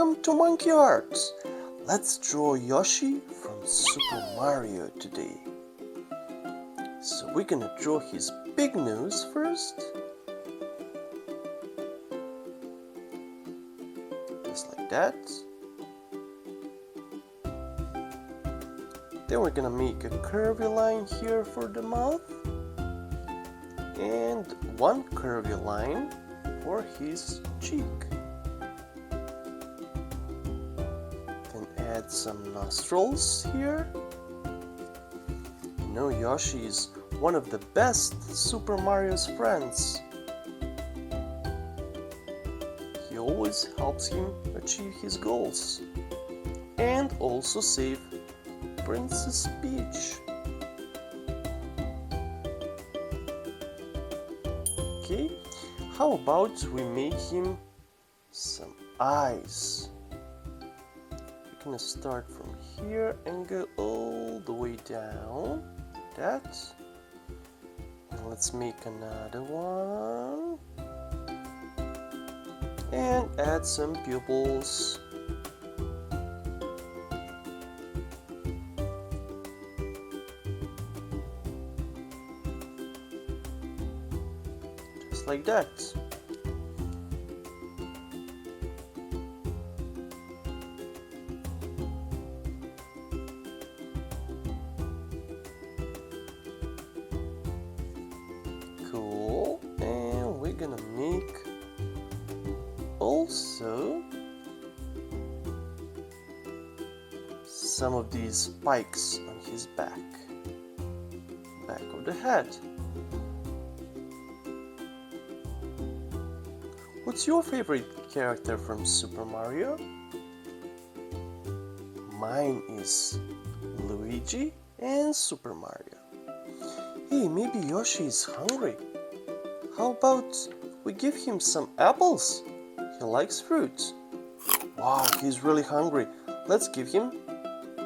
Welcome to Monkey Arts! Let's draw Yoshi from Super Mario today. So we're gonna draw his big nose first. Just like that. Then we're gonna make a curvy line here for the mouth. And one curvy line for his cheek. Then add some nostrils here. You know, Yoshi is one of the best Super Mario's friends. He always helps him achieve his goals and also save Princess Peach. Okay, how about we make him some eyes? We're gonna start from here and go all the way down. That. And let's make another one. And add some pupils. Just like that. Cool. And we're gonna make also some of these spikes on his back of the head. What's your favorite character from Super Mario? Mine is Luigi and Super Mario. Hey, maybe Yoshi is hungry. How about we give him some apples? He likes fruit. Wow, he's really hungry. Let's give him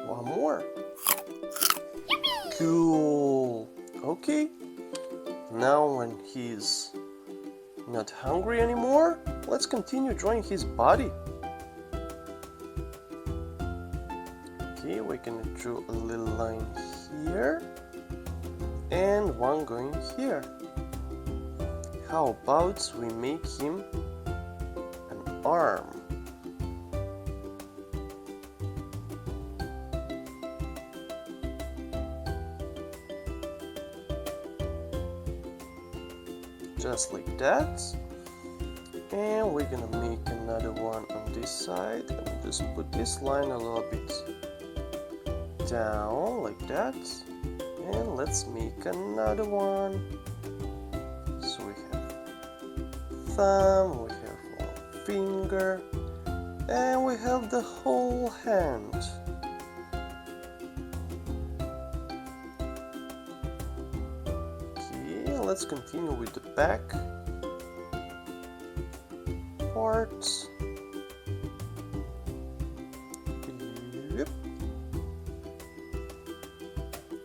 one more. Cool. Okay. Now when he's not hungry anymore, let's continue drawing his body. Okay, we're gonna draw a little line here and one going here. How about we make him an arm? Just like that. And we're gonna make another one on this side and just put this line a little bit down like that. And let's make another one. So we have thumb, we have one finger, and we have the whole hand. Okay, let's continue with the back part. Yep.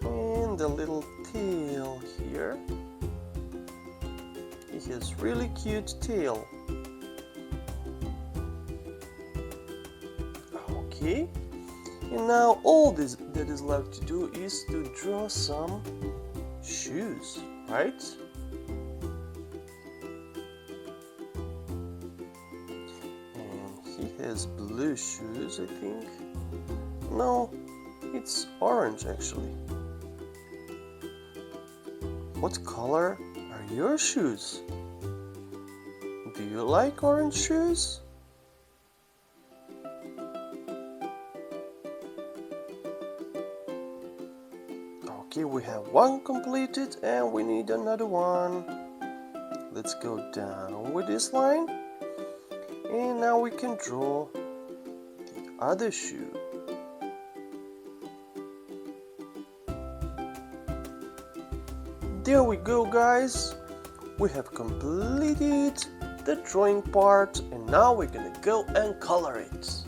And the little tail here. He has really cute tail. Okay. And now all this that is left to do is to draw some shoes, right? He has blue shoes, I think. No, it's orange actually. What color are your shoes? Do you like orange shoes? Okay, we have one completed and we need another one. Let's go down with this line. And now we can draw the other shoe. There we go, guys. We have completed the drawing part and now we're gonna go and color it.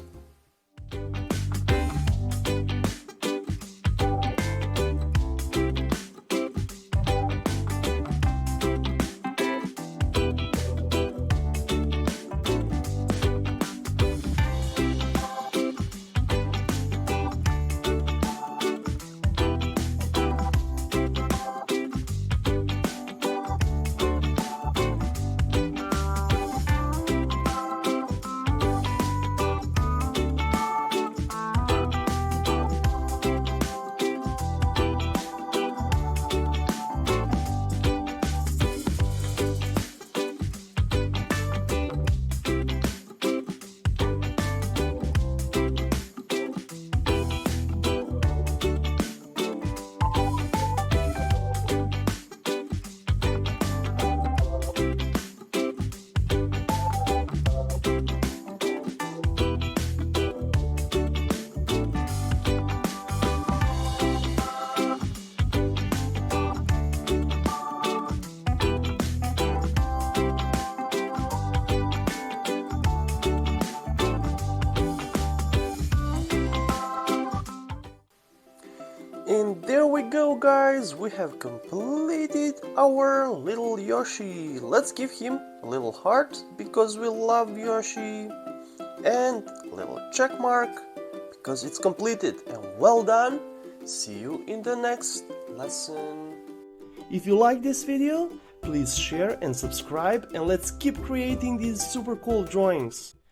And there we go, guys, we have completed our little Yoshi. Let's give him a little heart because we love Yoshi, and a little check mark because it's completed and well done. See you in the next lesson. If you like this video, please share and subscribe, and let's keep creating these super cool drawings.